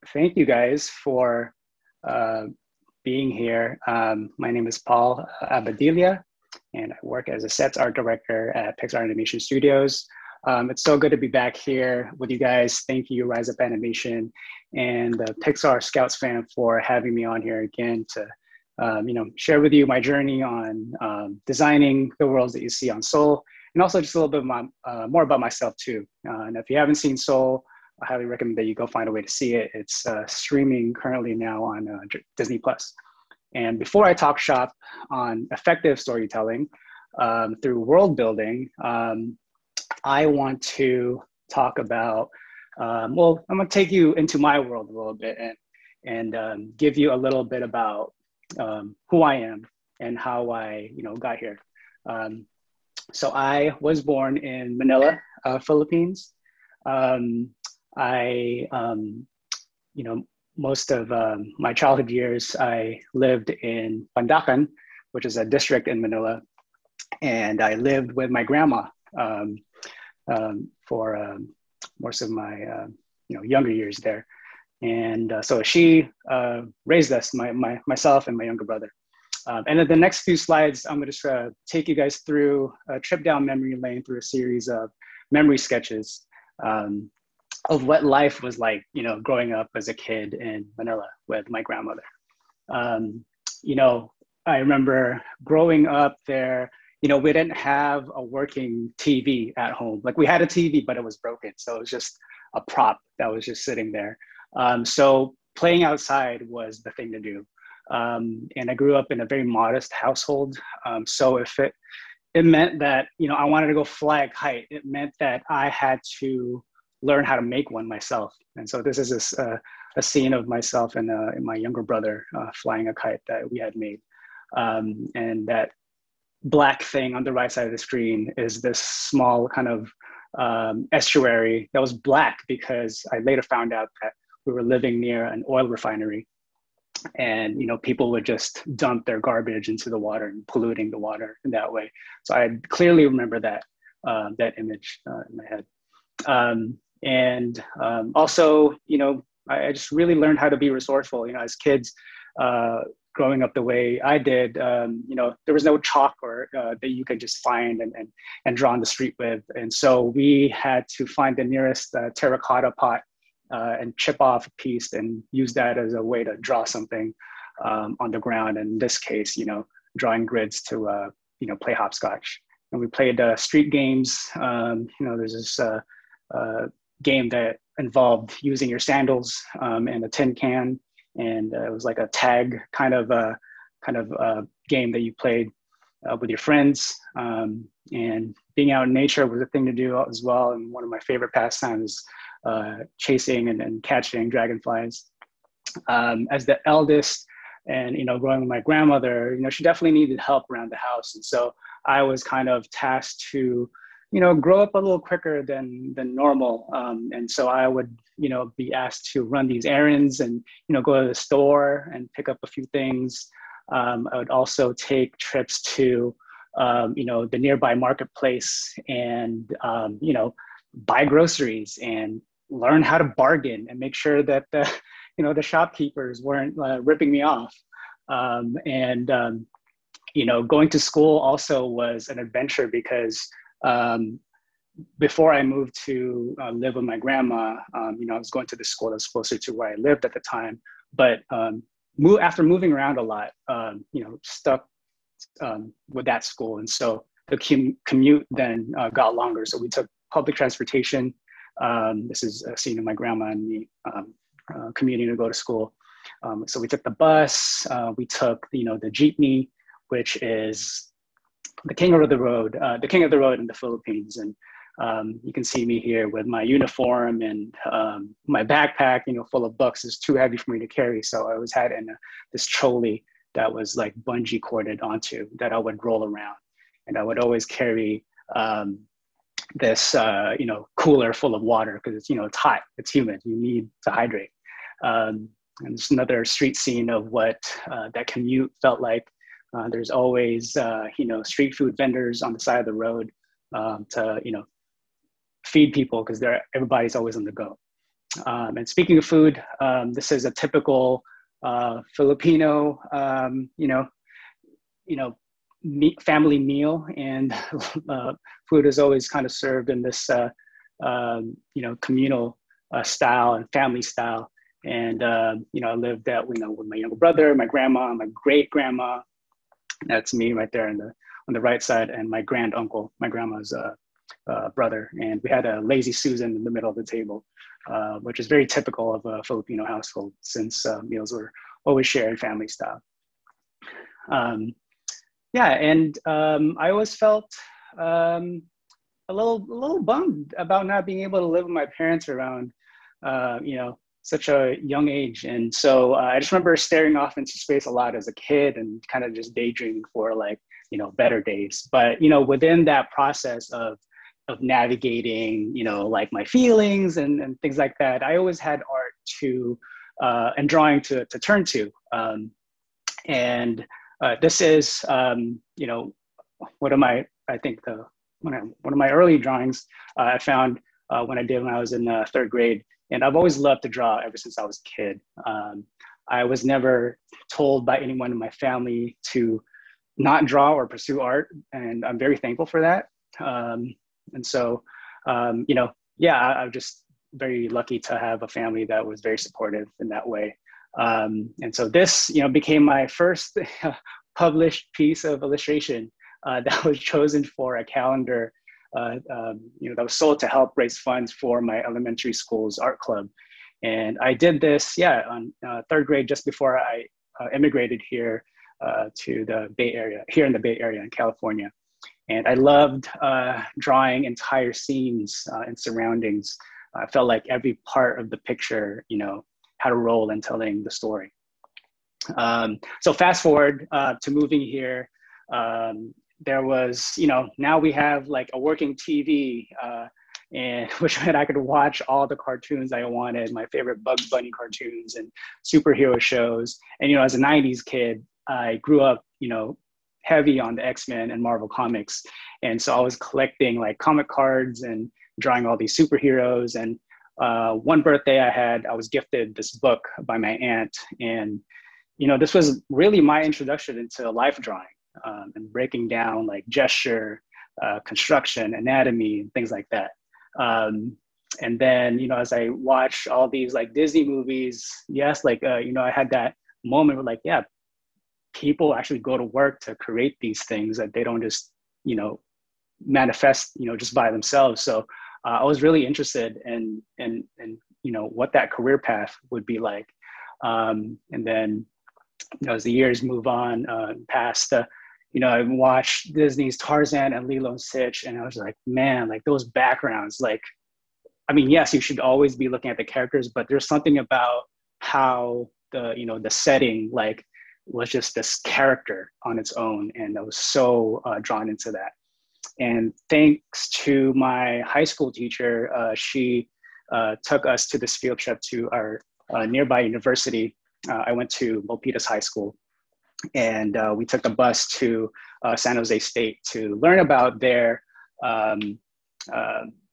thank you guys for uh, being here. My name is Paul Abadilia, and I work as a sets art director at Pixar Animation Studios. It's so good to be back here with you guys. Thank you, Rise Up Animation, and the Pixar Scouts fam for having me on here again to, share with you my journey on designing the worlds that you see on Soul, and also just a little bit more about myself too. And if you haven't seen Soul, I highly recommend that you go find a way to see it. It's streaming currently now on Disney Plus. And before I talk shop on effective storytelling through world building, I want to talk about, I'm going to take you into my world a little bit and give you a little bit about who I am and how I, got here. So I was born in Manila, Philippines. Um, I, most of my childhood years, I lived in Pandacan, which is a district in Manila, and I lived with my grandma um, for most of my, younger years there. And so she raised us, myself and my younger brother. And in the next few slides, I'm going to just take you guys through a trip down memory lane through a series of memory sketches. Of what life was like, growing up as a kid in Manila with my grandmother. Um, you know, I remember growing up there, we didn't have a working TV at home. Like we had a TV, but it was broken. So it was just a prop that was just sitting there. So playing outside was the thing to do. And I grew up in a very modest household. So if it meant that, I wanted to go fly a kite, it meant that I had to learn how to make one myself. And so this is a scene of myself and my younger brother flying a kite that we had made. And that black thing on the right side of the screen is this small kind of estuary that was black because I later found out that we were living near an oil refinery. And people would just dump their garbage into the water and polluting the water in that way. So I clearly remember that image in my head. Also, I just really learned how to be resourceful. As kids, growing up the way I did, there was no chalk or that you could just find and draw on the street with. And so we had to find the nearest terracotta pot and chip off a piece and use that as a way to draw something on the ground. And in this case, drawing grids to, play hopscotch. And we played street games. There's this game that involved using your sandals and a tin can, and it was like a tag kind of game that you played with your friends. And being out in nature was a thing to do as well. And one of my favorite pastimes, chasing and catching dragonflies. As the eldest, and growing with my grandmother, she definitely needed help around the house, and so I was kind of tasked to grow up a little quicker than normal. And so I would, be asked to run these errands and, go to the store and pick up a few things. I would also take trips to, the nearby marketplace and, buy groceries and learn how to bargain and make sure that the shopkeepers weren't ripping me off. Going to school also was an adventure because before I moved to live with my grandma, I was going to the school that was closer to where I lived at the time. But after moving around a lot, stuck with that school. And so the commute then got longer. So we took public transportation. This is a scene of my grandma and me commuting to go to school. So we took the bus, we took, the jeepney, which is the king of the road in the Philippines. And you can see me here with my uniform and my backpack, full of books. Is too heavy for me to carry. So I always had this trolley that was like bungee corded onto that I would roll around. And I would always carry this, cooler full of water because it's hot, it's humid, you need to hydrate. And it's another street scene of what that commute felt like. There's always, street food vendors on the side of the road to, feed people because everybody's always on the go. And speaking of food, this is a typical Filipino, you know, family meal, and food is always kind of served in this, communal style and family style. And I lived at, with my younger brother, my grandma, my great grandma. That's me right there on the right side, and my grand uncle, my grandma's brother. And we had a lazy Susan in the middle of the table, which is very typical of a Filipino household, since meals were always shared family style. And I always felt a little bummed about not being able to live with my parents around, such a young age. And so I just remember staring off into space a lot as a kid and kind of just daydreaming for better days. But, within that process of navigating, like my feelings and things like that, I always had art to and drawing to turn to. And this is, one of my, I think one of my early drawings I found when I was in third grade. And I've always loved to draw ever since I was a kid. I was never told by anyone in my family to not draw or pursue art, and I'm very thankful for that. And so, I'm just very lucky to have a family that was very supportive in that way. And so this, became my first published piece of illustration that was chosen for a calendar that was sold to help raise funds for my elementary school's art club. And I did this, on third grade, just before I immigrated here to the Bay Area, here in the Bay Area in California. And I loved drawing entire scenes and surroundings. I felt like every part of the picture, had a role in telling the story. So fast forward to moving here, there was, now we have like a working TV, and which meant I could watch all the cartoons I wanted, my favorite Bugs Bunny cartoons and superhero shows. And, as a 90s kid, I grew up, heavy on the X-Men and Marvel comics. And so I was collecting like comic cards and drawing all these superheroes. And one birthday I was gifted this book by my aunt. And, this was really my introduction into life drawing. And breaking down like gesture, construction, anatomy, and things like that. And then, as I watched all these like Disney movies, yes, I had that moment where like, yeah, people actually go to work to create these things, that they don't just, manifest, just by themselves. So I was really interested in what that career path would be like. And then, as the years move on past, I watched Disney's Tarzan and Lilo and Stitch, and I was like, man, like those backgrounds, like, I mean, yes, you should always be looking at the characters, but there's something about how the setting, like, was just this character on its own. And I was so drawn into that. And thanks to my high school teacher, she took us to this field trip to our nearby university. I went to Milpitas High School. And we took the bus to San Jose State to learn about their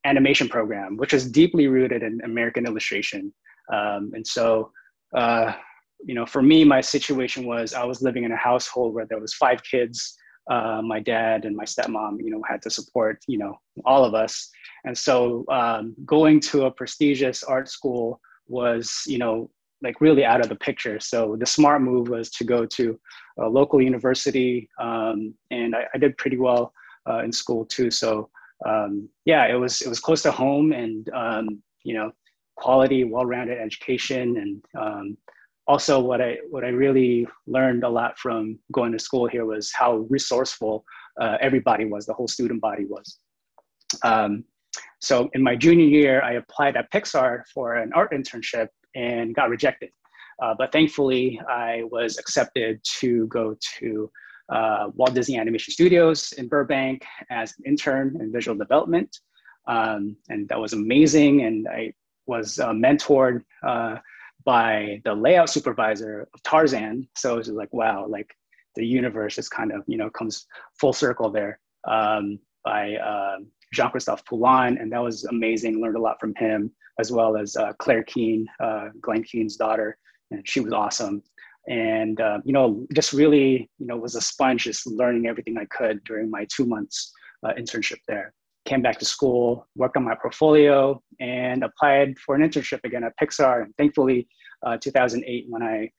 animation program, which is deeply rooted in American illustration. And so, for me, my situation was I was living in a household where there was 5 kids. My dad and my stepmom, had to support, all of us. And so going to a prestigious art school was, like really out of the picture. So the smart move was to go to a local university. And I did pretty well in school too. So it was close to home, and, quality, well-rounded education. And also what I really learned a lot from going to school here was how resourceful everybody was, the whole student body was. So in my junior year, I applied at Pixar for an art internship and got rejected. But thankfully, I was accepted to go to Walt Disney Animation Studios in Burbank as an intern in visual development. And that was amazing. And I was mentored by the layout supervisor of Tarzan. So it was like, wow, like the universe is kind of, comes full circle there by Jean-Christophe Poulin, and that was amazing. Learned a lot from him, as well as Claire Keane, Glenn Keane's daughter, and she was awesome. And just really, was a sponge, just learning everything I could during my 2 months internship there. Came back to school, worked on my portfolio, and applied for an internship again at Pixar. And thankfully, 2008, when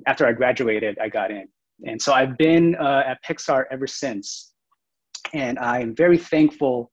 after I graduated, I got in. And so I've been at Pixar ever since. And I'm very thankful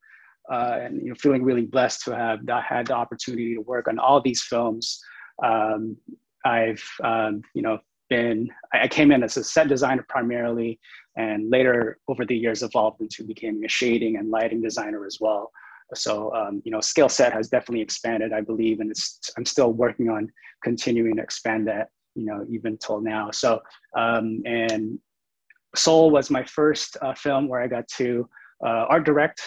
and feeling really blessed to have had the opportunity to work on all these films. I've I came in as a set designer primarily, and later over the years evolved into becoming a shading and lighting designer as well. So, skill set has definitely expanded, I believe, and I'm still working on continuing to expand that, even till now. So, and Soul was my first film where I got to art direct,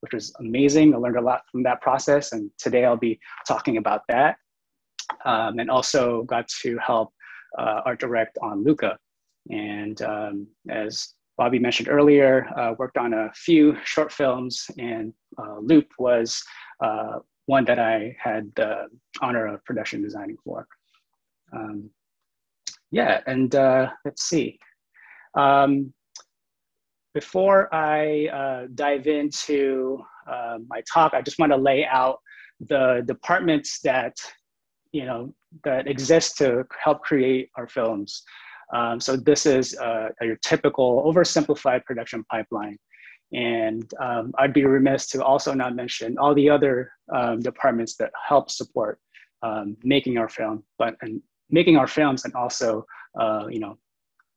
which was amazing. I learned a lot from that process, and today I'll be talking about that. And also got to help art direct on Luca. And as Bobby mentioned earlier, worked on a few short films, and Loop was one that I had the honor of production designing for. Let's see. Before I dive into my talk, I just want to lay out the departments that that exist to help create our films. So this is your typical oversimplified production pipeline. And I'd be remiss to also not mention all the other departments that help support making our film, making our films, and also,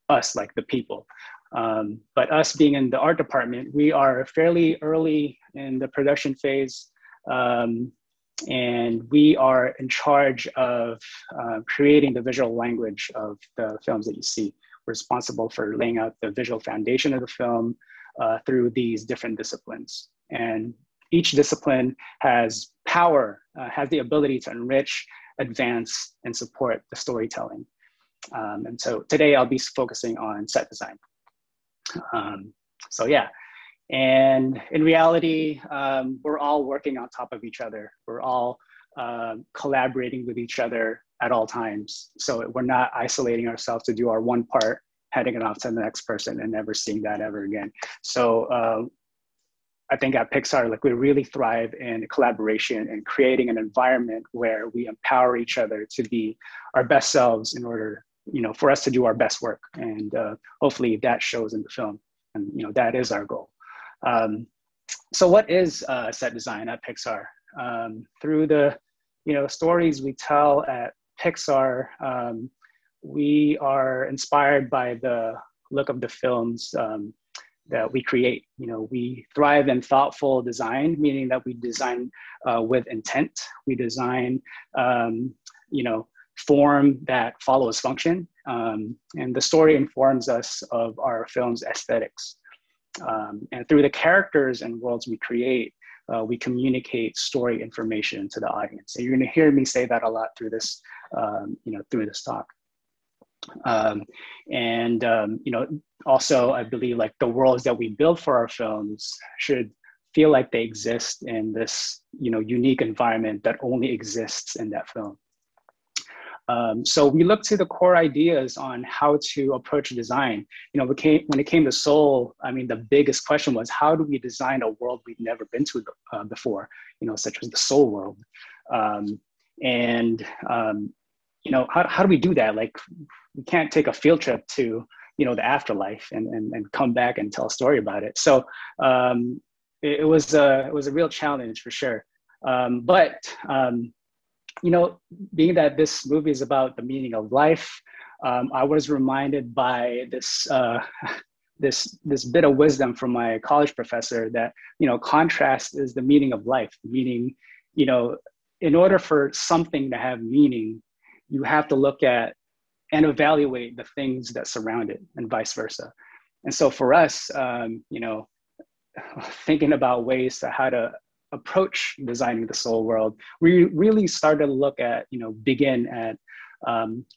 us, like the people. But us being in the art department, we are fairly early in the production phase. And we are in charge of creating the visual language of the films that you see. We're responsible for laying out the visual foundation of the film through these different disciplines. And each discipline has power, has the ability to enrich, advance, and support the storytelling. And so today I'll be focusing on set design. And in reality, we're all working on top of each other. We're all collaborating with each other at all times. So we're not isolating ourselves to do our one part, heading it off to the next person and never seeing that ever again. So I think at Pixar, we really thrive in collaboration and creating an environment where we empower each other to be our best selves in order, for us to do our best work. And hopefully that shows in the film. And, that is our goal. So what is set design at Pixar? Through the stories we tell at Pixar, we are inspired by the look of the films that we create. We thrive in thoughtful design, meaning that we design with intent. We design form that follows function, and the story informs us of our film's aesthetics. And through the characters and worlds we create, we communicate story information to the audience. So you're going to hear me say that a lot through this, through this talk. Also, I believe the worlds that we build for our films should feel like they exist in this, unique environment that only exists in that film. So we look to the core ideas on how to approach design. When it came to Soul, the biggest question was, how do we design a world we've never been to before, such as the Soul world? How do we do that? We can't take a field trip to, the afterlife and come back and tell a story about it. So it was a real challenge for sure. Being that this movie is about the meaning of life, I was reminded by this this bit of wisdom from my college professor that contrast is the meaning of life. Meaning, in order for something to have meaning, you have to look at and evaluate the things that surround it, and vice versa. And so for us, thinking about ways to how to approach designing the Soul world, we really started to look at, begin at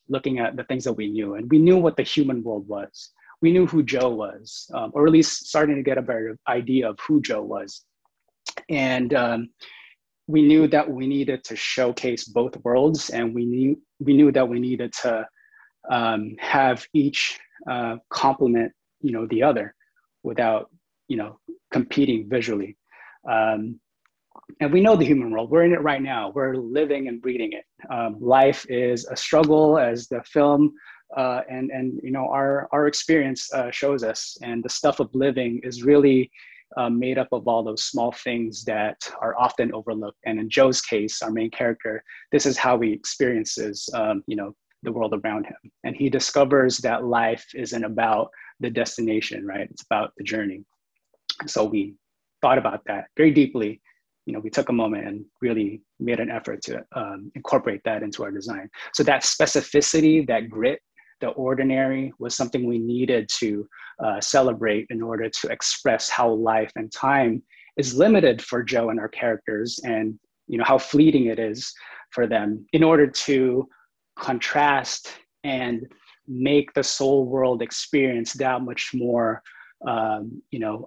looking at the things that we knew. And we knew what the human world was. We knew who Joe was, or at least starting to get a better idea of who Joe was. And we knew that we needed to showcase both worlds, and we knew that we needed to have each complement, the other without, competing visually. And we know the human world. We're in it right now. We're living and breathing it. Life is a struggle, as the film and our experience shows us. And the stuff of living is really made up of all those small things that are often overlooked. And in Joe's case, our main character, this is how he experiences, the world around him. And he discovers that life isn't about the destination, right? It's about the journey. So we thought about that very deeply. We took a moment and really made an effort to incorporate that into our design. So that specificity, that grit, the ordinary was something we needed to celebrate in order to express how life and time is limited for Joe and our characters, and how fleeting it is for them, in order to contrast and make the soul world experience that much more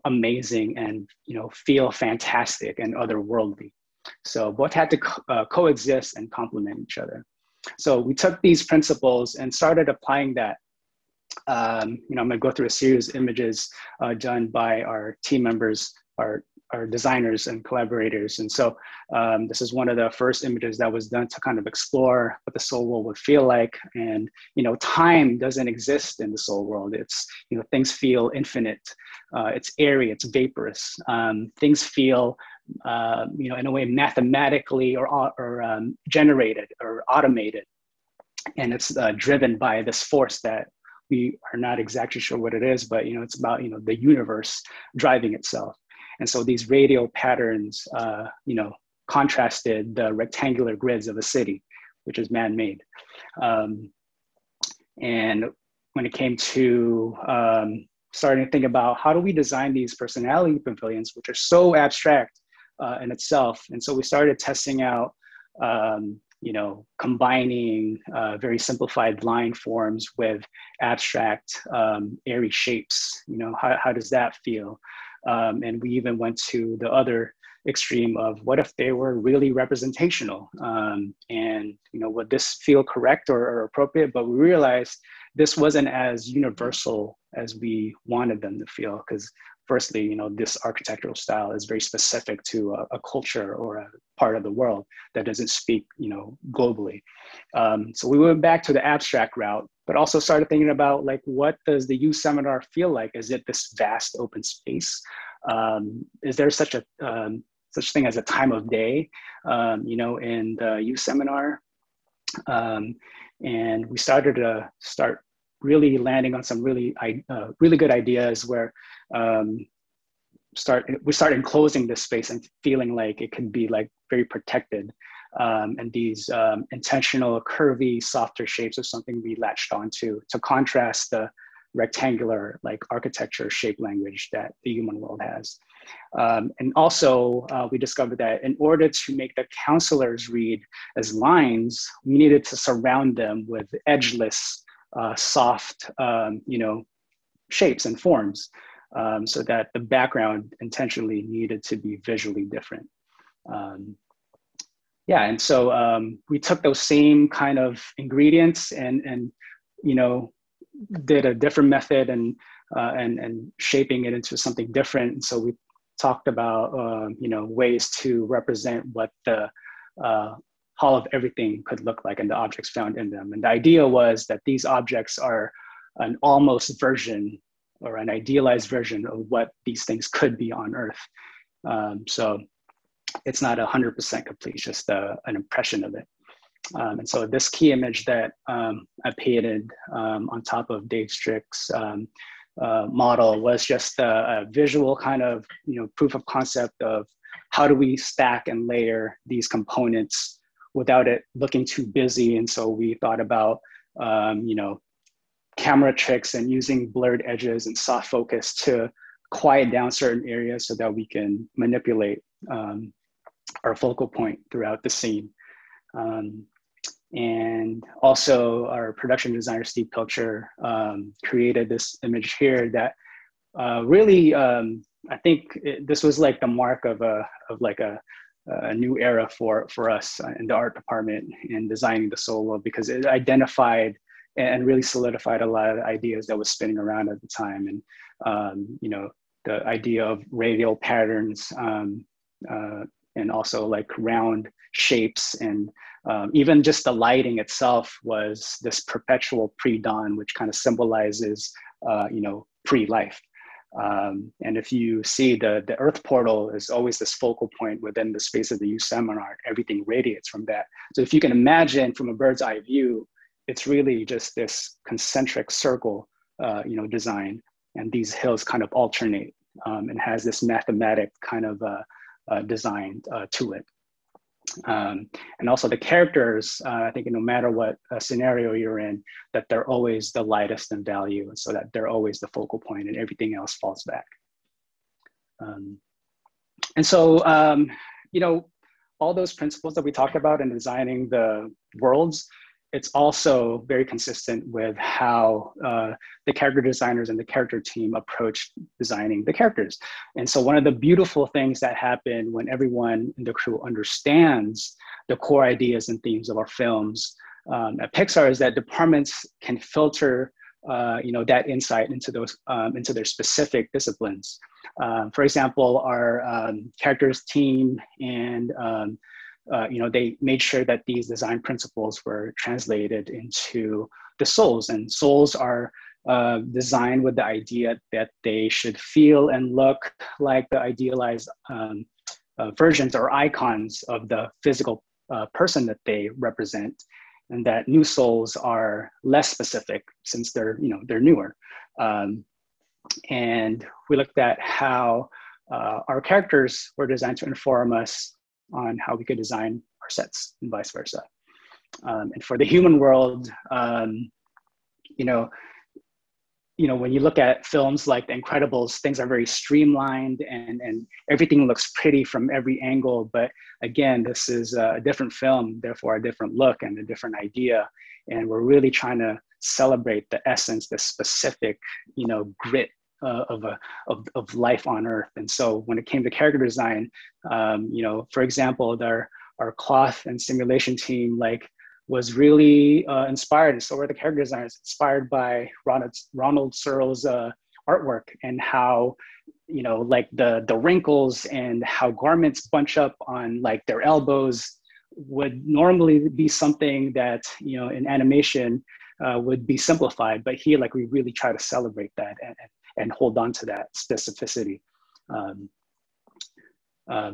amazing and feel fantastic and otherworldly. So both had to coexist and complement each other. So we took these principles and started applying that. I'm going to go through a series of images done by our team members, our designers and collaborators. And so this is one of the first images that was done to kind of explore what the soul world would feel like. And, time doesn't exist in the soul world. It's, things feel infinite. It's airy, it's vaporous. Things feel, in a way mathematically or generated or automated. And it's driven by this force that we are not exactly sure what it is, but, it's about, the universe driving itself. And so these radial patterns, contrasted the rectangular grids of a city, which is man-made. And when it came to starting to think about how do we design these personality pavilions, which are so abstract in itself. And so we started testing out, combining very simplified line forms with abstract, airy shapes. How does that feel? And we even went to the other extreme of what if they were really representational? And would this feel correct or appropriate? But we realized this wasn't as universal as we wanted them to feel, because firstly, this architectural style is very specific to a culture or a part of the world that doesn't speak, globally. So we went back to the abstract route, but also started thinking about, like, what does the youth seminar feel like? Is it this vast open space? Is there such thing as a time of day, in the youth seminar? And we started to really landing on some really good ideas where we start enclosing this space and feeling like it can be like very protected. And these intentional, curvy, softer shapes are something we latched onto to contrast the rectangular, like, architecture shape language that the human world has. And also, we discovered that in order to make the counselors read as lines, we needed to surround them with edgeless, soft, shapes and forms, so that the background intentionally needed to be visually different. And so we took those same kind of ingredients and did a different method and shaping it into something different. And so we talked about ways to represent what the Hall of Everything could look like and the objects found in them. And the idea was that these objects are an almost version or an idealized version of what these things could be on Earth. So it's not 100% complete, just an impression of it. And so this key image that I painted on top of Dave Strick's model was just a visual kind of proof of concept of how do we stack and layer these components without it looking too busy. And so we thought about camera tricks and using blurred edges and soft focus to quiet down certain areas so that we can manipulate our focal point throughout the scene. And also our production designer, Steve Pilcher, created this image here that really I think this was like the mark of a new era for us in the art department in designing the solo, because it identified and really solidified a lot of the ideas that was spinning around at the time. And, you know, the idea of radial patterns, and also like round shapes, and even just the lighting itself was this perpetual pre-dawn, which kind of symbolizes, you know, pre-life. And if you see the Earth portal is always this focal point within the space of the U seminar, everything radiates from that. So if you can imagine from a bird's eye view, it's really just this concentric circle, you know, design, and these hills kind of alternate, and has this mathematic kind of design to it. And also the characters, I think no matter what scenario you're in, that they're always the lightest in value, and so that they're always the focal point and everything else falls back. And so, you know, all those principles that we talked about in designing the worlds, it's also very consistent with how the character designers and the character team approach designing the characters. And so one of the beautiful things that happen when everyone in the crew understands the core ideas and themes of our films at Pixar is that departments can filter you know, that insight into those into their specific disciplines. For example, our characters team and you know, they made sure that these design principles were translated into the souls, and souls are designed with the idea that they should feel and look like the idealized versions or icons of the physical person that they represent, and that new souls are less specific since they're, you know, they're newer. And we looked at how our characters were designed to inform us on how we could design our sets and vice versa. And for the human world, you know, when you look at films like The Incredibles, things are very streamlined and everything looks pretty from every angle. But again, this is a different film, therefore a different look and a different idea. And we're really trying to celebrate the essence, the specific, you know, grit of life on Earth. And so when it came to character design, you know, for example, our cloth and simulation team was really inspired, and so were the character designers, inspired by Ronald Searle's artwork, and how, you know, like the wrinkles and how garments bunch up on like their elbows would normally be something that, you know, in animation would be simplified, but here, like, we really try to celebrate that and hold on to that specificity.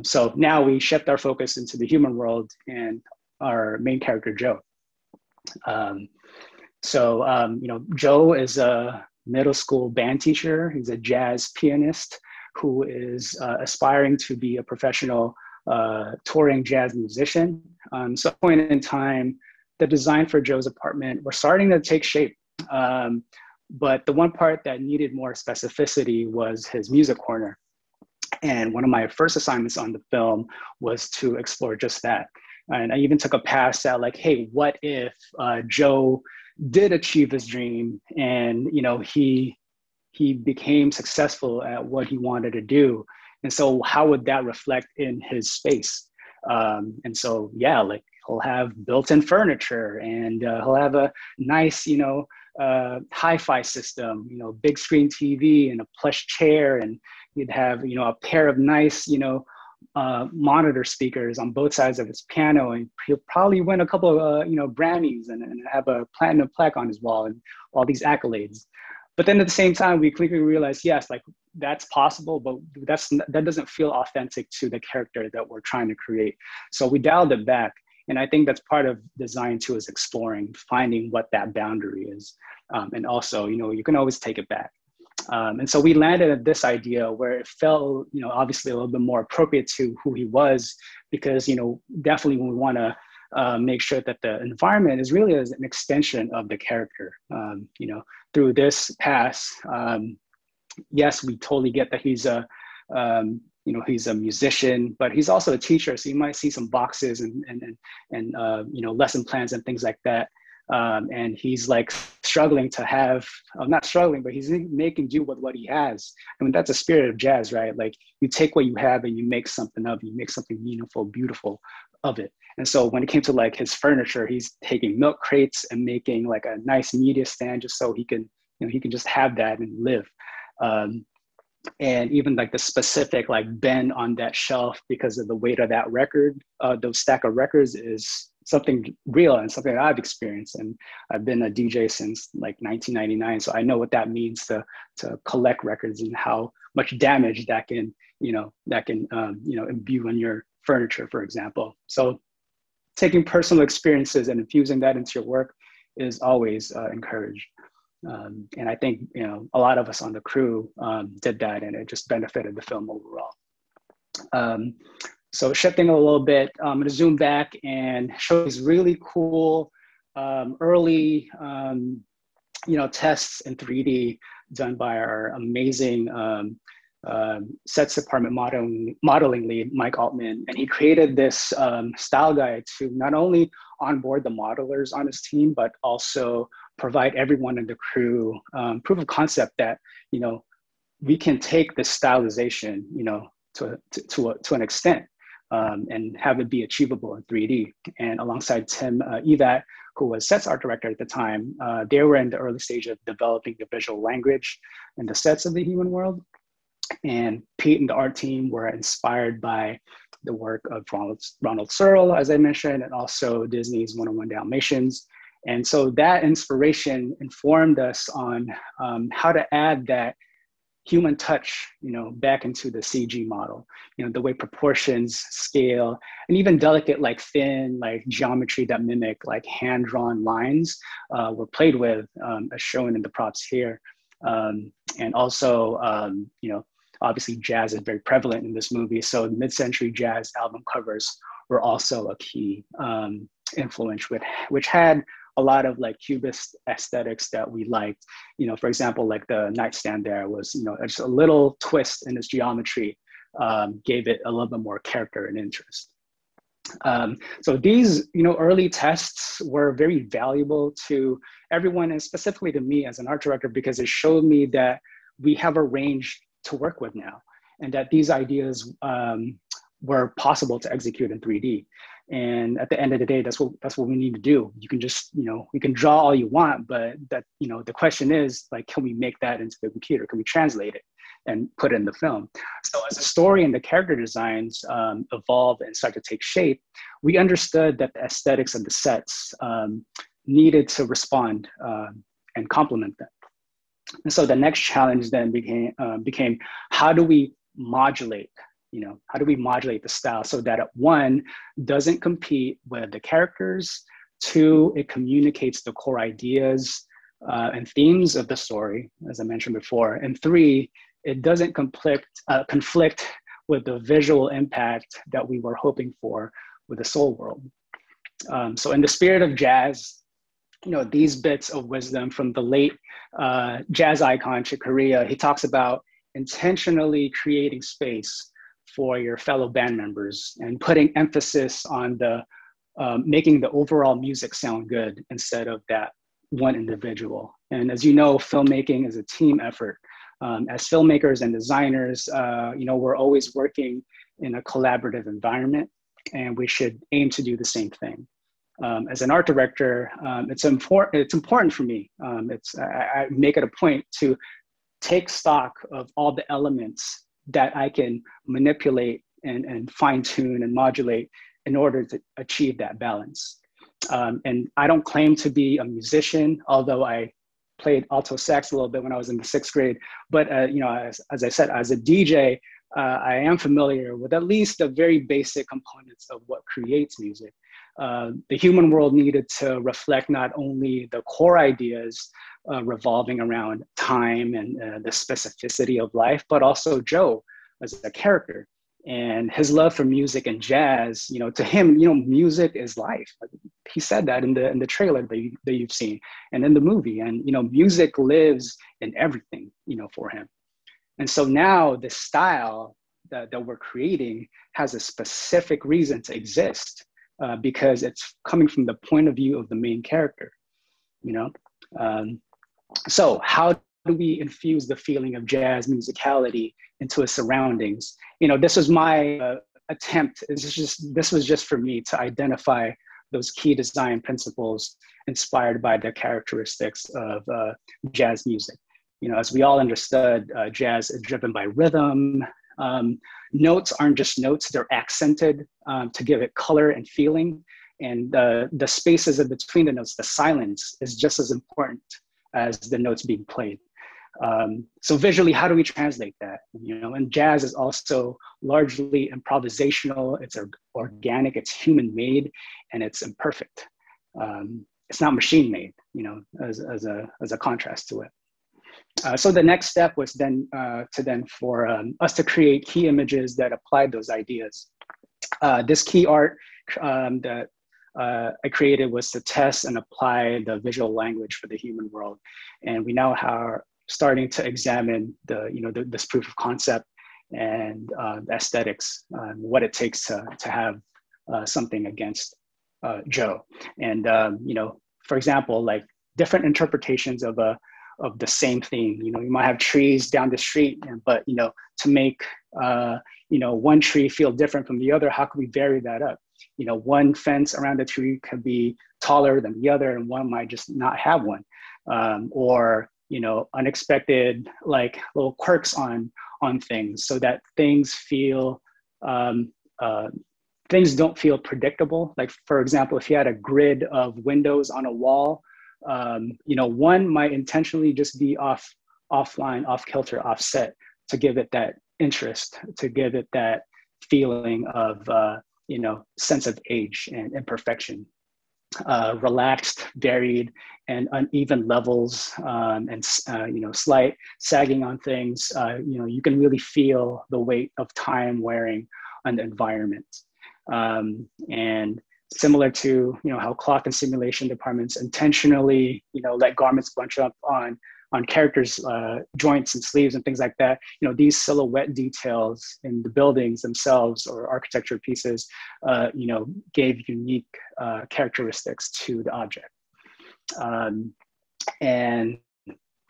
So now we shift our focus into the human world and our main character, Joe. You know, Joe is a middle school band teacher. He's a jazz pianist who is aspiring to be a professional touring jazz musician. So at a point in time, the design for Joe's apartment was starting to take shape. But the one part that needed more specificity was his music corner. And one of my first assignments on the film was to explore just that. And I even took a pass at like, hey, what if Joe did achieve his dream and, you know, he became successful at what he wanted to do? And so how would that reflect in his space? And so, yeah, like, he'll have built-in furniture, and he'll have a nice, you know, hi-fi system, you know, big screen TV and a plush chair, and he'd have, you know, a pair of nice, you know, monitor speakers on both sides of his piano, and he'll probably win a couple of, you know, Grammys and have a platinum plaque on his wall and all these accolades. But then at the same time, we quickly realized, yes, like, that's possible, but that doesn't feel authentic to the character that we're trying to create. So we dialed it back. And I think that's part of design too, is exploring, finding what that boundary is. And also, you know, you can always take it back. And so we landed at this idea where it felt, you know, obviously a little bit more appropriate to who he was, because, you know, definitely we want to make sure that the environment is really as an extension of the character. You know, through this pass, yes, we totally get that he's a, you know, he's a musician, but he's also a teacher. So you might see some boxes and you know, lesson plans and things like that. And he's like struggling to have, not struggling, but he's making do with what he has. I mean, that's a spirit of jazz, right? Like you take what you have and you make something of it, you make something meaningful, beautiful of it. And so when it came to like his furniture, he's taking milk crates and making like a nice media stand just so he can, he can just have that and live. And even like the specific like bend on that shelf because of the weight of that record, those stack of records is something real and something that I've experienced. And I've been a DJ since like 1999. So I know what that means to collect records and how much damage that can, imbue on your furniture, for example. So taking personal experiences and infusing that into your work is always encouraged. And I think, a lot of us on the crew did that, and it just benefited the film overall. So shifting a little bit, I'm going to zoom back and show these really cool early, tests in 3D done by our amazing sets department modeling lead, Mike Altman. And he created this style guide to not only onboard the modelers on his team, but also provide everyone in the crew proof of concept that, we can take this stylization, to an extent and have it be achievable in 3D. And alongside Tim Evat, who was sets art director at the time, they were in the early stage of developing the visual language and the sets of the human world. And Pete and the art team were inspired by the work of Ronald Searle, as I mentioned, and also Disney's 101 Dalmatians. And so that inspiration informed us on how to add that human touch, back into the CG model, the way proportions, scale, and even delicate, like thin, like geometry that mimic like hand-drawn lines were played with, as shown in the props here. And also, obviously jazz is very prevalent in this movie. So mid-century jazz album covers were also a key influence, which had a lot of like cubist aesthetics that we liked. For example, like the nightstand there was, just a little twist in its geometry, gave it a little bit more character and interest. So these, early tests were very valuable to everyone, and specifically to me as an art director, because it showed me that we have a range to work with now, and that these ideas were possible to execute in 3D. And at the end of the day, that's what we need to do. You can just, we can draw all you want, but that, the question is like, can we make that into the computer? Can we translate it and put it in the film? So as the story and the character designs evolved and started to take shape, we understood that the aesthetics of the sets needed to respond and complement them. And so the next challenge then became how do we modulate how do we modulate the style so that one, doesn't compete with the characters, two, it communicates the core ideas and themes of the story, as I mentioned before, and three, it doesn't conflict with the visual impact that we were hoping for with the Soul World. So in the spirit of jazz, these bits of wisdom from the late jazz icon Chick Corea, he talks about intentionally creating space for your fellow band members and putting emphasis on the making the overall music sound good instead of that one individual. And as you know, filmmaking is a team effort. As filmmakers and designers, we're always working in a collaborative environment, and we should aim to do the same thing. As an art director, it's important for me. I make it a point to take stock of all the elements that I can manipulate and fine tune and modulate in order to achieve that balance. And I don't claim to be a musician, although I played alto sax a little bit when I was in the 6th grade. But as I said, as a DJ, I am familiar with at least the very basic components of what creates music. The human world needed to reflect not only the core ideas revolving around time and the specificity of life, but also Joe as a character and his love for music and jazz. To him, music is life. He said that in the trailer that you've seen and in the movie. And music lives in everything, for him. And so now the style that we're creating has a specific reason to exist because it's coming from the point of view of the main character. you know? So how do we infuse the feeling of jazz musicality into its surroundings? You know, this was my attempt. This was just for me to identify those key design principles inspired by the characteristics of jazz music. You know, as we all understood, jazz is driven by rhythm. Notes aren't just notes, they're accented to give it color and feeling. And the spaces in between the notes, the silence, is just as important as the notes being played. So visually, how do we translate that? You know, and jazz is also largely improvisational. It's organic, it's human made, and it's imperfect. It's not machine made, you know, as a contrast to it. So the next step was then for us to create key images that applied those ideas. This key art that I created was to test and apply the visual language for the human world. And we now are starting to examine this proof of concept and the aesthetics, what it takes to have something against Joe. And, you know, for example, like different interpretations of the same theme. You know, you might have trees down the street, but, you know, to make, you know, one tree feel different from the other, how can we vary that up? You know, one fence around the tree could be taller than the other, and one might just not have one. Or, you know, unexpected, like little quirks on things, so that things feel, things don't feel predictable. Like, for example, if you had a grid of windows on a wall, you know, one might intentionally just be offline, off kilter, offset, to give it that interest, to give it that feeling of, you know, sense of age and imperfection. Relaxed, varied, and uneven levels, and you know, slight sagging on things. You know, you can really feel the weight of time wearing on the environment. And similar to, you know, how cloth and simulation departments intentionally, you know, let garments bunch up on characters' joints and sleeves and things like that. You know, these silhouette details in the buildings themselves or architecture pieces, you know, gave unique characteristics to the object. And,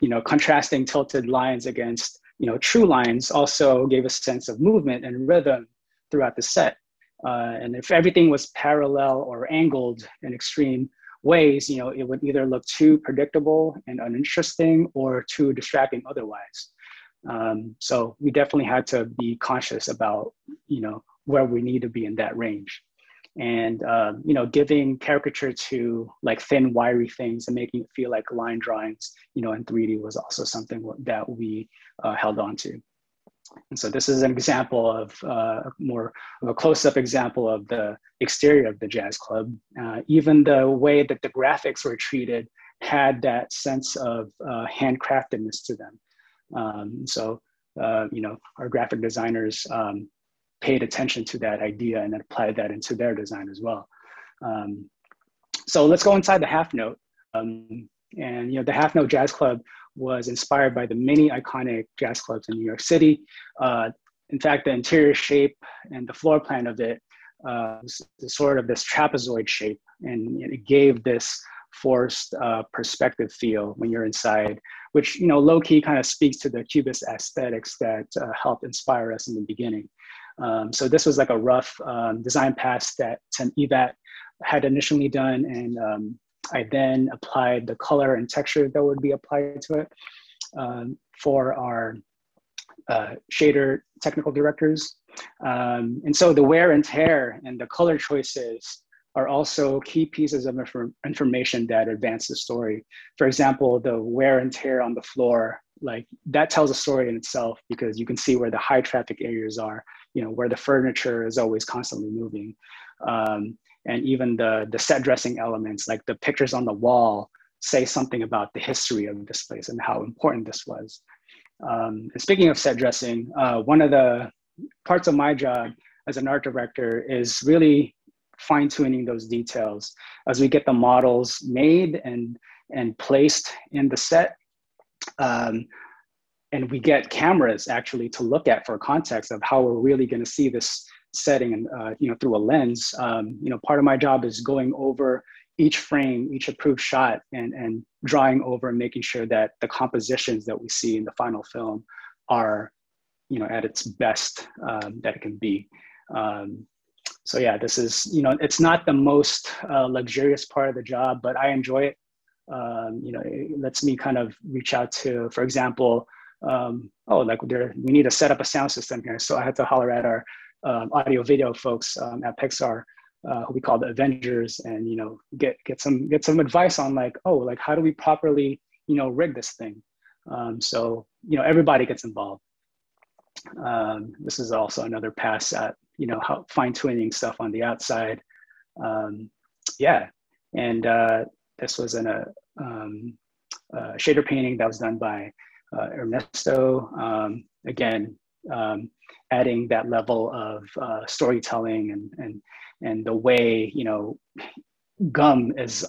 you know, contrasting tilted lines against, you know, true lines also gave a sense of movement and rhythm throughout the set. And if everything was parallel or angled in extreme ways, you know, it would either look too predictable and uninteresting or too distracting otherwise. So we definitely had to be conscious about, you know, where we need to be in that range. And, you know, giving caricature to like thin, wiry things and making it feel like line drawings, you know, in 3D was also something that we held on to. And so this is an example of more of a close-up example of the exterior of the jazz club. Even the way that the graphics were treated had that sense of handcraftedness to them. So, you know, our graphic designers paid attention to that idea and applied that into their design as well. So let's go inside the Half Note. And, you know, the Half Note Jazz Club was inspired by the many iconic jazz clubs in New York City. In fact, the interior shape and the floor plan of it was sort of this trapezoid shape, and it gave this forced perspective feel when you're inside, which, you know, low-key kind of speaks to the Cubist aesthetics that helped inspire us in the beginning. So this was like a rough design pass that Yvette had initially done, and I then applied the color and texture that would be applied to it for our shader technical directors. And so the wear and tear and the color choices are also key pieces of information that advance the story. For example, the wear and tear on the floor, like that tells a story in itself, because you can see where the high traffic areas are, you know, where the furniture is always constantly moving. And even the set dressing elements, like the pictures on the wall, say something about the history of this place and how important this was. And speaking of set dressing, one of the parts of my job as an art director is really fine-tuning those details as we get the models made and placed in the set. And we get cameras actually to look at for context of how we're really going to see this setting and you know, through a lens. You know, part of my job is going over each frame, each approved shot, and drawing over and making sure that the compositions that we see in the final film are, at its best that it can be. So yeah, this is, it's not the most luxurious part of the job, but I enjoy it. It lets me kind of reach out to, for example, we need to set up a sound system here. So I had to holler at our audio video folks at Pixar, who we call the Avengers, and get some advice on how do we properly rig this thing. So everybody gets involved. This is also another pass at how fine-tuning stuff on the outside. Yeah, and this was in a shader painting that was done by Ernesto. Again, adding that level of storytelling and the way gum is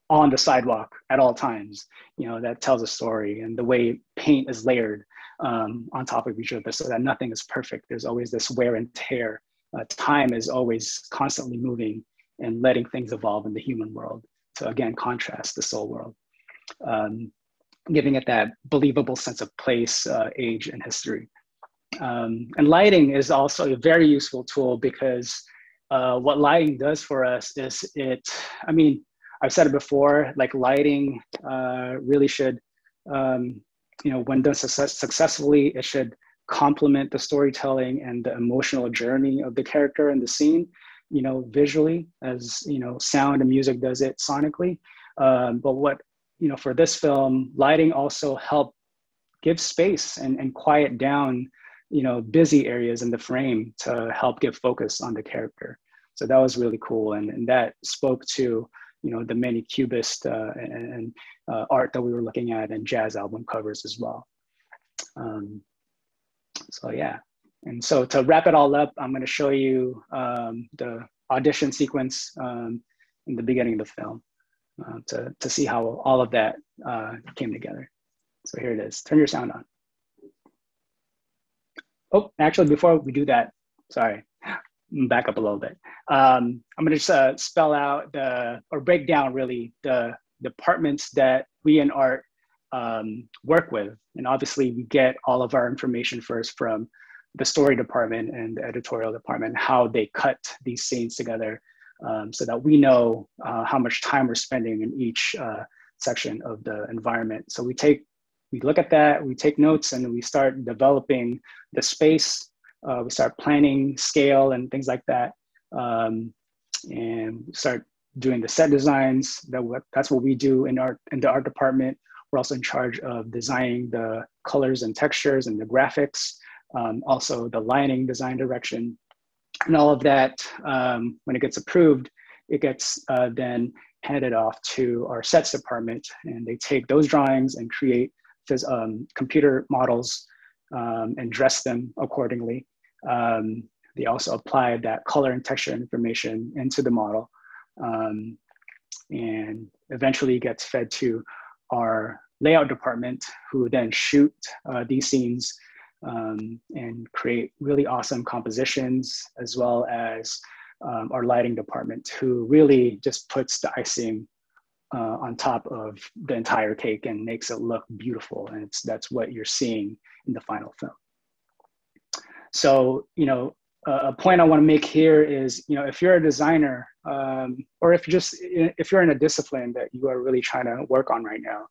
on the sidewalk at all times, that tells a story, and the way paint is layered on top of each other so that nothing is perfect. There's always this wear and tear. Time is always constantly moving and letting things evolve in the human world to, again, contrast the soul world, giving it that believable sense of place, age, and history. And lighting is also a very useful tool, because what lighting does for us is I've said it before, lighting really should, when done successfully, it should complement the storytelling and the emotional journey of the character and the scene, visually, as, sound and music does it sonically. But what, for this film, lighting also helped give space and quiet down, busy areas in the frame to help give focus on the character. So that was really cool. And that spoke to, the many cubist and art that we were looking at, and jazz album covers as well. So yeah, and so to wrap it all up, I'm going to show you the audition sequence in the beginning of the film to see how all of that came together. So here it is. Turn your sound on. Oh, actually, before we do that, sorry, back up a little bit. I'm going to just spell out or break down really the departments that we in art work with. And obviously we get all of our information first from the story department and the editorial department, how they cut these scenes together, so that we know how much time we're spending in each section of the environment. So we look at that, we take notes, and we start developing the space. We start planning scale and things like that, and start doing the set designs. That's what we do in the art department. We're also in charge of designing the colors and textures and the graphics, also the lighting design direction, and all of that. When it gets approved, it gets then handed off to our sets department, and they take those drawings and create computer models and dress them accordingly. They also apply that color and texture information into the model, and eventually gets fed to our layout department, who then shoot these scenes and create really awesome compositions, as well as our lighting department, who really just puts the icing on top of the entire cake and makes it look beautiful. And that's what you're seeing in the final film. So, a point I want to make here is, if you're a designer, or if you're in a discipline that you are really trying to work on right now,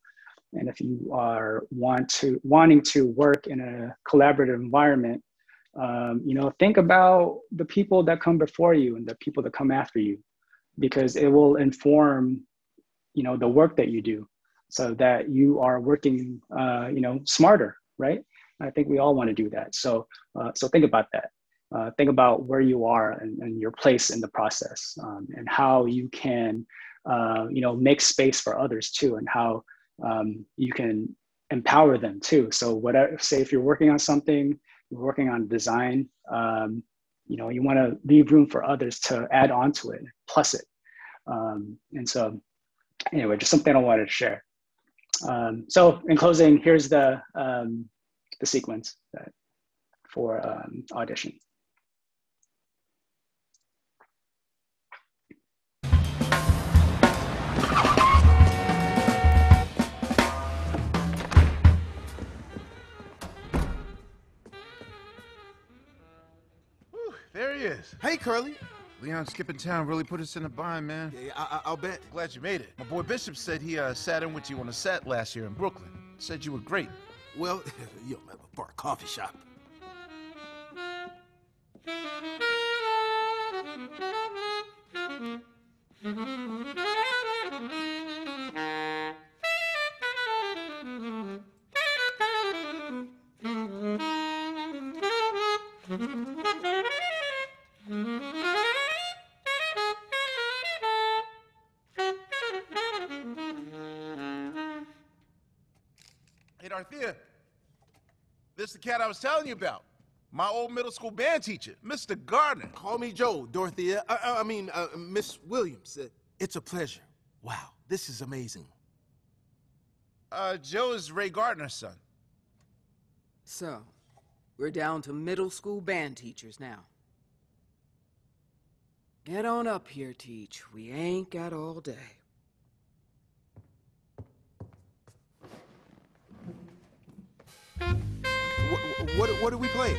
and if you are wanting to work in a collaborative environment, think about the people that come before you and the people that come after you, because it will inform, the work that you do, so that you are working, smarter, right? I think we all want to do that. So think about that. Think about where you are and your place in the process, and how you can, make space for others too, and how you can empower them too. So say if you're working on something, you're working on design, you want to leave room for others to add on to it, plus it. And so anyway, just something I wanted to share. So in closing, here's the sequence for audition. guys. Hey, Curly. Leon skipping town really put us in a bind, man. Yeah, I'll bet. Glad you made it. My boy Bishop said he sat in with you on a set last year in Brooklyn. Said you were great. Well, you know, for a coffee shop. Hey, Dorothea. This the cat I was telling you about. My old middle school band teacher, Mr. Gardner. Call me Joe, Dorothea. I mean, Miss Williams. It's a pleasure. Wow, this is amazing. Joe is Ray Gardner's son. So, we're down to middle school band teachers now. Get on up here, Teach. We ain't got all day. What are we playing?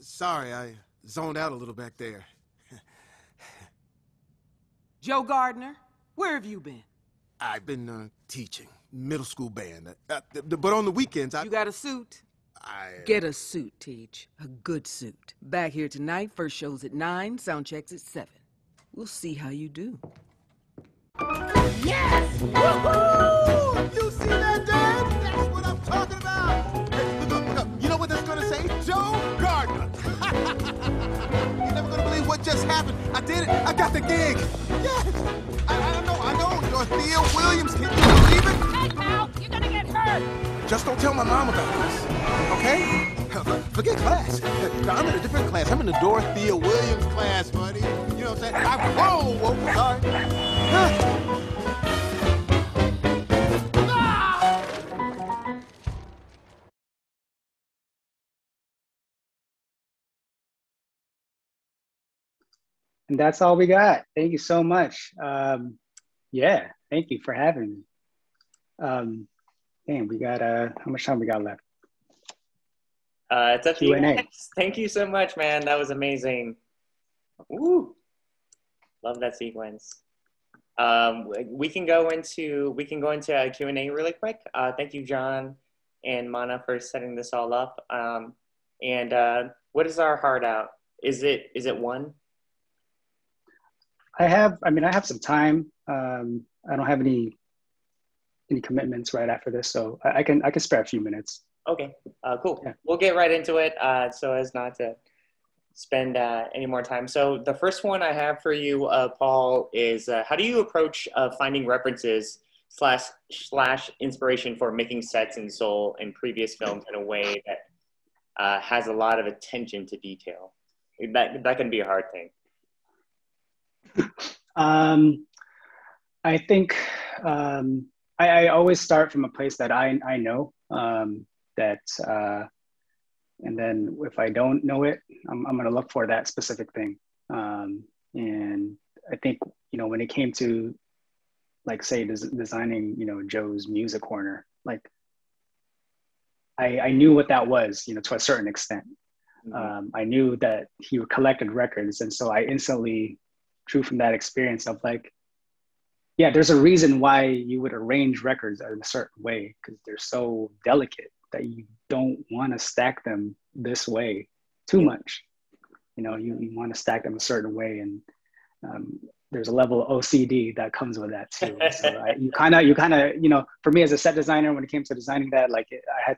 Sorry, I zoned out a little back there. Joe Gardner, where have you been? I've been teaching middle school band, but on the weekends You got a suit? Get a suit, Teach. A good suit. Back here tonight, first show's at 9, sound check's at 7. We'll see how you do. Yes! Woohoo! You see that, Dad? That's what I'm talking about! Hey, look up. You know what that's gonna say? Joe Gardner! You're never gonna believe what just happened. I did it! I got the gig! Yes! I know! Dorothea Williams, can you believe it? Hey, pal! You're gonna get hurt! Just don't tell my mom about this, okay? Forget class. I'm in a different class. I'm in the Dorothea Williams class, buddy. You know what I'm saying? Whoa, sorry. And that's all we got. Thank you so much. Yeah, thank you for having me. Man, we got, how much time we got left? It's up to you Q&A. guys. Thank you so much, man. That was amazing. Woo! Love that sequence. We can go into Q&A really quick. Thank you, John and Mana, for setting this all up. What is our hard out? Is it 1? I have some time. I don't have any commitments right after this, so I can spare a few minutes. Okay, cool. Yeah. We'll get right into it so as not to spend any more time. So the first one I have for you, Paul, is how do you approach finding references / inspiration for making sets in Seoul and previous films in a way has a lot of attention to detail. That can be a hard thing. I think I always start from a place that I know, and then if I don't know it, I'm going to look for that specific thing. And I think, you know, when it came to, like, say, designing, you know, Joe's music corner, like, I knew what that was, you know, to a certain extent. I knew that he collected records. And so I instantly drew from that experience of, like, yeah, there's a reason why you would arrange records in a certain way, because they're so delicate that you don't want to stack them this way too much. You know, you want to stack them a certain way, and there's a level of OCD that comes with that too. So you kind of, you know, for me as a set designer, when it came to designing that, like, I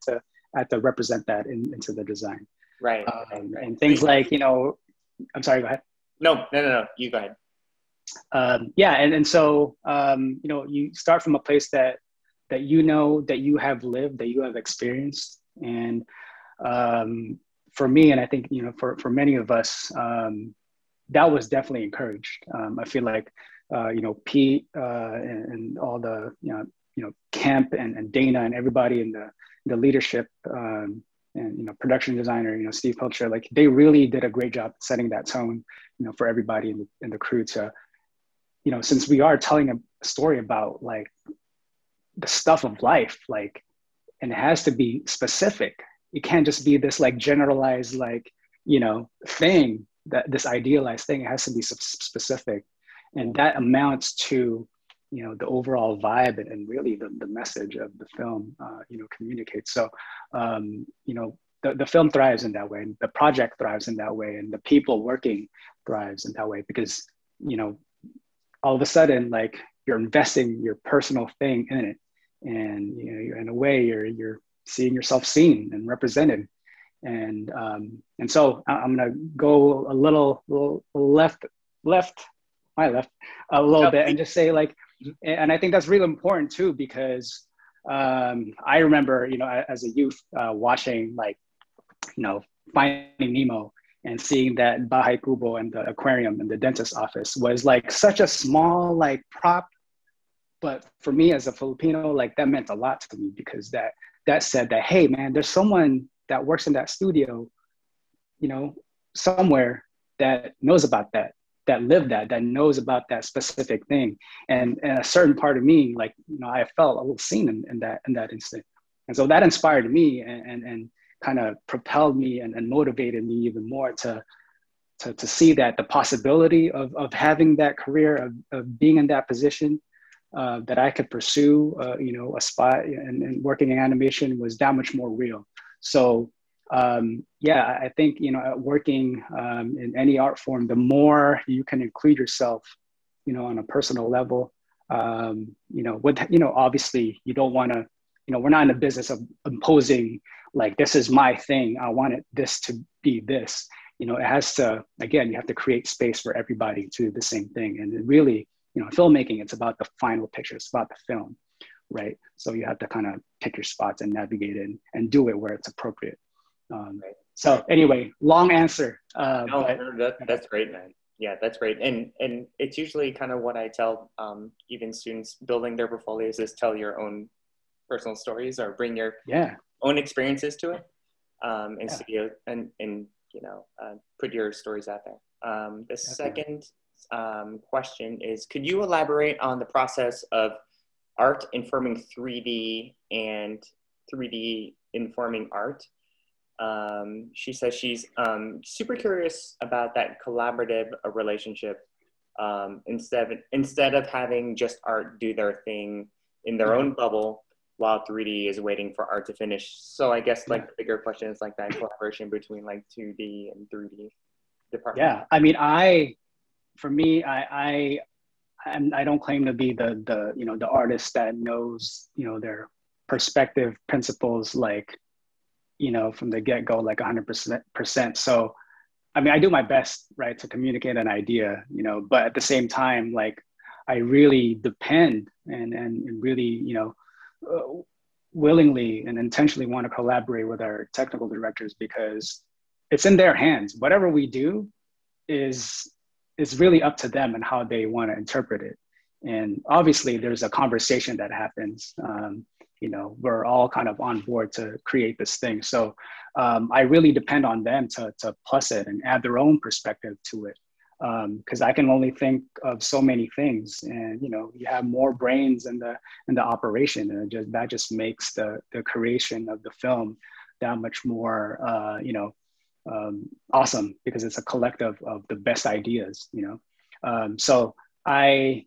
had to represent that into the design. Right. And things like, you know, I'm sorry, go ahead. No, you go ahead. Yeah, and so, you know, you start from a place that you know, that you have lived, that you have experienced. And for me, and I think, you know, for many of us, that was definitely encouraged. I feel like, you know, Pete and all the, you know, Kemp and Dana and everybody in the leadership, and, you know, production designer, you know, Steve Pilcher, like, they really did a great job setting that tone, you know, for everybody in the crew to, you know, since we are telling a story about, like, the stuff of life, like, and it has to be specific. It can't just be this, like, generalized, like, you know, thing, that this idealized thing. It has to be specific. And that amounts to, you know, the overall vibe and really the message of the film, you know, communicates. So, you know, the film thrives in that way, and the project thrives in that way, and the people working thrives in that way, because, you know, all of a sudden, like, you're investing your personal thing in it. And, you know, in a way, you're seeing yourself seen and represented. And so I'm gonna go a little left a little bit, and just say, like, and I think that's really important too, because I remember, you know, as a youth, watching, like, you know, Finding Nemo, and seeing that Bahay Kubo and the aquarium and the dentist's office was, like, such a small, like, prop. But for me as a Filipino, like, that meant a lot to me, because that said that, hey man, there's someone that works in that studio, you know, somewhere, that knows about that lived that knows about that specific thing. And a certain part of me, like, you know, I felt a little seen in that instant. And so that inspired me and kind of propelled me and motivated me even more to see that the possibility of having that career, of being in that position, that I could pursue, you know, a spot and working in animation was that much more real. So yeah, I think, you know, working in any art form, the more you can include yourself, you know, on a personal level, you know, with, you know, obviously you don't want to, you know, we're not in the business of imposing, like, this is my thing, I want this to be this. You know, it has to, again, you have to create space for everybody to do the same thing. And it really, you know, filmmaking, it's about the final picture, it's about the film, right? So you have to kind of pick your spots and navigate it and do it where it's appropriate. So anyway, long answer. That's great, man. Yeah, that's great. And it's usually kind of what I tell even students building their portfolios is tell your own personal stories, or bring your own experiences to it, and see and you know, put your stories out there. The second question is, could you elaborate on the process of art informing 3D and 3D informing art? She says she's super curious about that collaborative relationship, instead of having just art do their thing in their own bubble while 3D is waiting for art to finish. So I guess, like, the bigger question is, like, that collaboration between, like, 2D and 3D department. Yeah, I mean, for me, I don't claim to be the you know, the artist that knows, you know, their perspective principles, like, you know, from the get-go, like 100%. So, I mean, I do my best, right, to communicate an idea, you know, but at the same time, like, I really depend and really, you know, willingly and intentionally want to collaborate with our technical directors because it's in their hands. Whatever we do is really up to them and how they want to interpret it. And obviously there's a conversation that happens. You know, we're all kind of on board to create this thing. So I really depend on them to plus it and add their own perspective to it. Because I can only think of so many things, and you know, you have more brains in the operation, and that just makes the creation of the film that much more you know, awesome, because it's a collective of the best ideas. You know, so I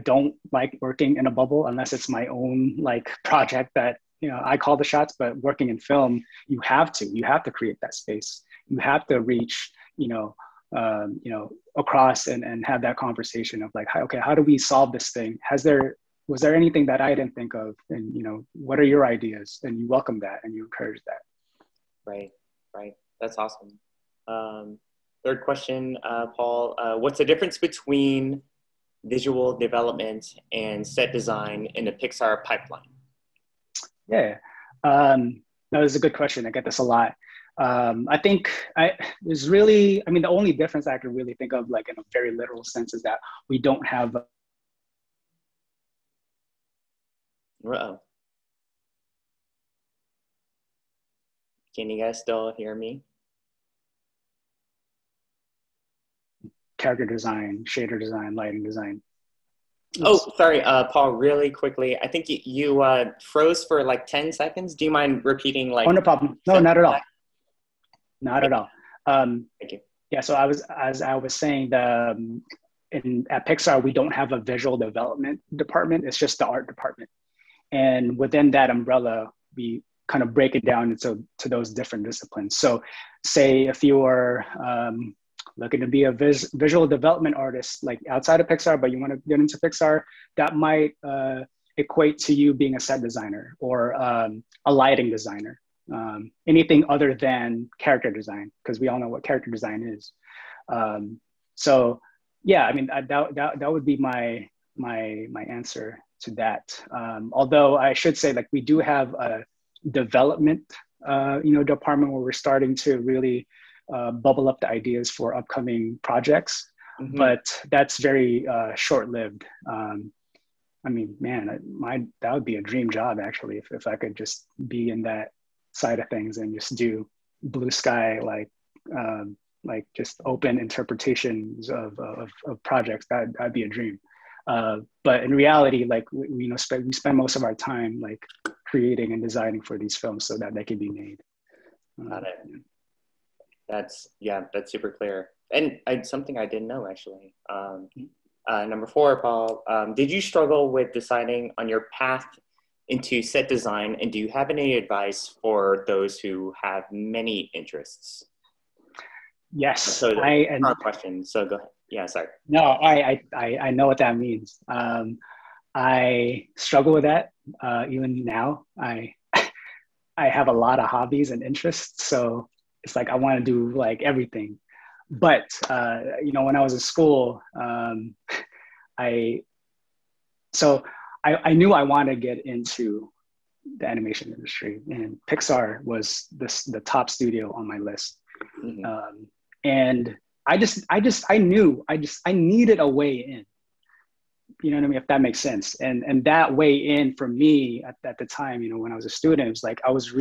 don't like working in a bubble unless it's my own like project that, you know, I call the shots. But working in film, you have to create that space. You have to reach, you know, across and have that conversation of like, okay, how do we solve this thing? Was there anything that I didn't think of? And, you know, what are your ideas? And you welcome that and you encourage that. Right. That's awesome. Third question, Paul, what's the difference between visual development and set design in the Pixar pipeline? Yeah, that was a good question. I get this a lot. I think there's really, I mean, the only difference I can really think of, like in a very literal sense, is that we don't have. Uh-oh. Can you guys still hear me? Character design, shader design, lighting design. Oh, sorry, Paul, really quickly. I think you froze for like 10 seconds. Do you mind repeating like? Oh, no problem. No, not at all. Not at all. Thank you. Yeah, so as I was saying, at Pixar, we don't have a visual development department. It's just the art department. And within that umbrella, we kind of break it down into those different disciplines. So say if you are looking to be a visual development artist, like outside of Pixar, but you want to get into Pixar, that might equate to you being a set designer or a lighting designer. Anything other than character design, because we all know what character design is. So yeah, I mean, that would be my answer to that. Although I should say, like, we do have a development department where we're starting to really bubble up the ideas for upcoming projects, but that's very short-lived. I mean, man, that would be a dream job actually, if I could just be in that side of things and just do blue sky, like just open interpretations of projects. That'd be a dream. But in reality, like we spend most of our time like creating and designing for these films so that they can be made. Got it. That's super clear. And something I didn't know actually. Number 4, Paul, did you struggle with deciding on your path into set design, and do you have any advice for those who have many interests? Yes. So question. So go ahead. Yeah, sorry. No, I know what that means. I struggle with that even now. I have a lot of hobbies and interests, so it's like I want to do like everything. But when I was in school, I knew I wanted to get into the animation industry, and Pixar was the top studio on my list. And I knew I needed a way in. You know what I mean? If that makes sense. And that way in for me at the time, when I was a student, it was like I was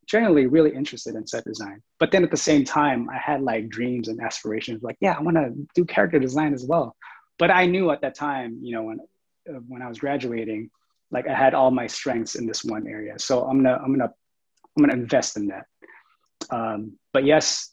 generally really interested in set design. But then at the same time, I had like dreams and aspirations, like, yeah, I want to do character design as well. But I knew at that time, when I was graduating, like I had all my strengths in this one area. So I'm gonna invest in that. But yes,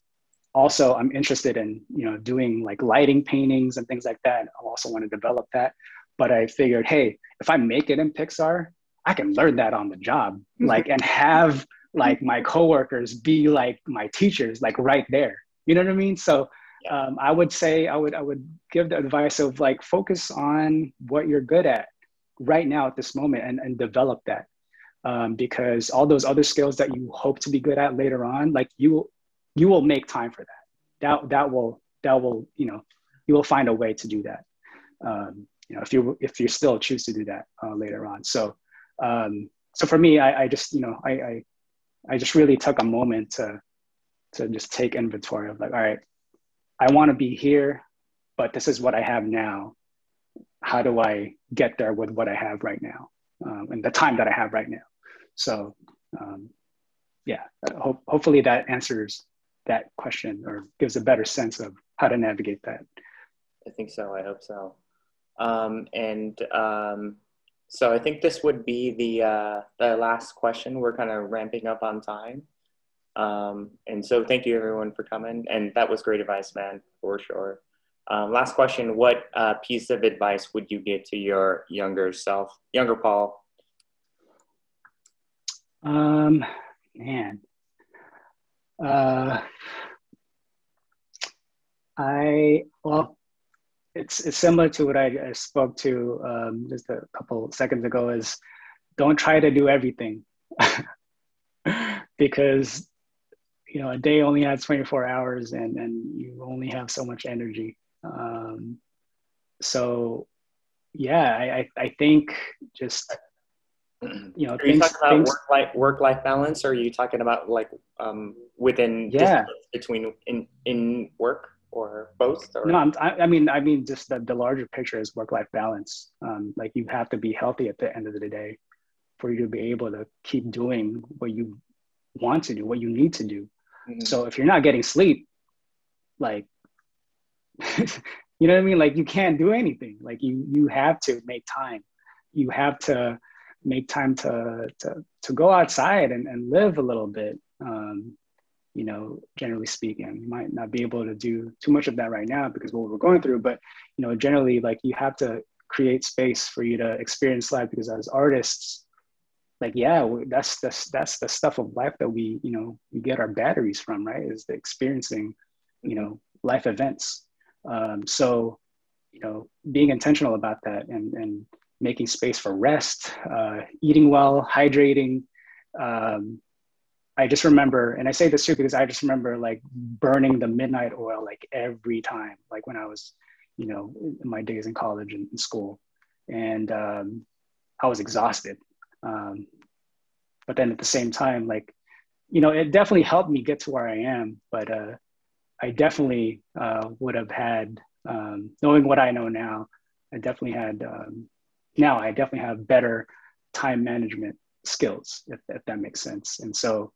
also I'm interested in, doing like lighting paintings and things like that. I also want to develop that. But I figured, hey, if I make it in Pixar, I can learn that on the job, like, and have like my coworkers be like my teachers, like right there. You know what I mean? So I would say I would give the advice of like focus on what you're good at right now at this moment and develop that, because all those other skills that you hope to be good at later on, like you will make time for that. That will you will find a way to do that. If you still choose to do that later on. So So for me, I just, I just really took a moment to just take inventory of like, all right, I want to be here, but this is what I have now. How do I get there with what I have right now, and the time that I have right now? So yeah, hopefully that answers that question or gives a better sense of how to navigate that. I think so. I hope so. So I think this would be the last question. We're kind of ramping up on time. And so thank you everyone for coming. And that was great advice, man, for sure. Last question, what piece of advice would you give to your younger self, younger Paul? Man. Well, it's similar to what I spoke to just a couple seconds ago, is don't try to do everything. Because a day only has 24 hours and you only have so much energy. So yeah, I think just, are you talking about work-life balance, or are you talking about like within between in work, or both? Or? No, I mean just the larger picture is work-life balance. Like you have to be healthy at the end of the day for you to be able to keep doing what you want to do, what you need to do. Mm-hmm. So if you're not getting sleep, like, you know what I mean? Like you can't do anything. Like you have to make time. You have to make time to go outside and live a little bit. Generally speaking, you might not be able to do too much of that right now because of what we're going through, but generally, like you have to create space for you to experience life, because as artists, like, yeah, that's the stuff of life that we get our batteries from, right? Is the experiencing, life events. So, being intentional about that and making space for rest, eating well, hydrating. I just remember, and I say this too because I just remember like burning the midnight oil like every time, like when I was, in my days in college and in school, and I was exhausted. But then at the same time, like, it definitely helped me get to where I am. But I definitely would have had, knowing what I know now, I definitely have better time management skills, if that makes sense. And so,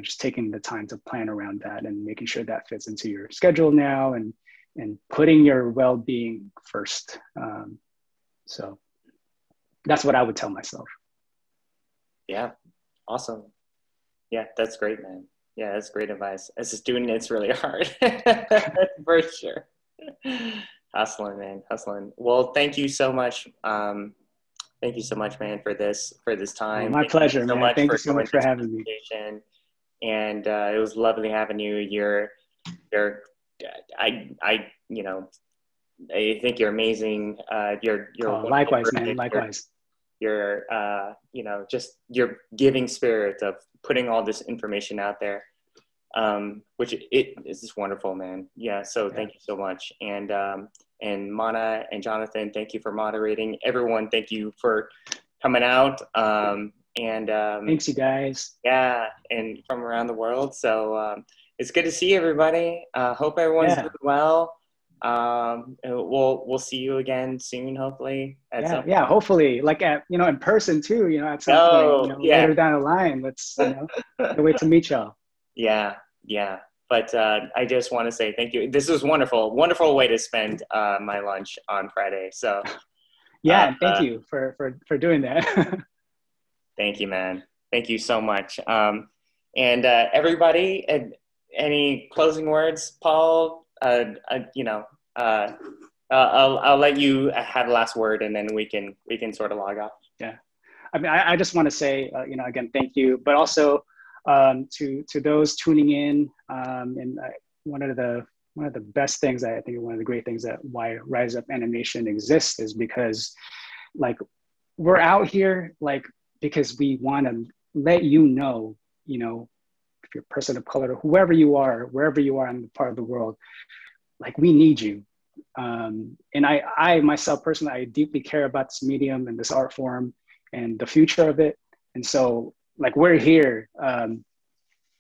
just taking the time to plan around that and making sure that fits into your schedule now, and putting your well-being first. So that's what I would tell myself. Yeah. Awesome. Yeah, that's great, man. Yeah, that's great advice. As a student, it's really hard. For sure. Hustling, man. Hustling. Well, thank you so much. Thank you so much, man, for this time. My pleasure, man. Thank you so much for having me. And it was lovely having you. I think you're amazing. You're likewise, man. Likewise. Your just your giving spirit of putting all this information out there, which it is just wonderful, man. Yeah. So thank you so much. And Mana and Jonathan, thank you for moderating. Everyone, thank you for coming out. Thanks, you guys. Yeah, and from around the world. So it's good to see everybody. Hope everyone's doing well. We'll see you again soon, hopefully. Hopefully, like at in person too. At some point, later down the line. Let's wait to meet y'all. Yeah. But I just want to say thank you. This was wonderful way to spend my lunch on Friday. So thank you for doing that. Thank you, man. Thank you so much. And everybody, any closing words, Paul? I'll let you have the last word, and then we can sort of log off. Yeah, I mean, I just want to say, again, thank you, but also to those tuning in, and one of the best things, I think one of the great things that why Rise Up Animation exists is because, like, we're out here, like, because we want to let you know, if you're a person of color, whoever you are, wherever you are in the part of the world, like, we need you. And I myself personally, I deeply care about this medium and this art form. and the future of it. And so like we're here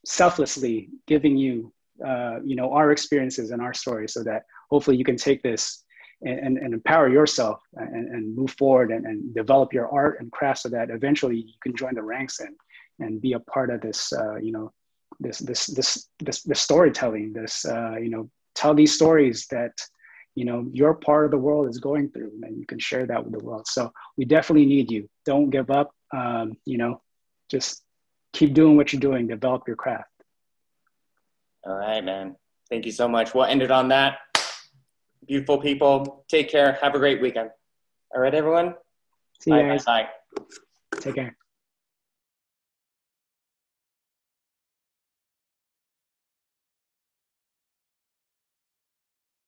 selflessly giving you, our experiences and our stories so that hopefully you can take this and empower yourself and move forward and develop your art and craft so that eventually you can join the ranks and be a part of this, this storytelling, tell these stories that, your part of the world is going through, and you can share that with the world. So we definitely need you. Don't give up. Just keep doing what you're doing, develop your craft. All right, man. Thank you so much. We'll end it on that. Beautiful people. Take care. Have a great weekend. All right, everyone. See you guys. Bye. Take care.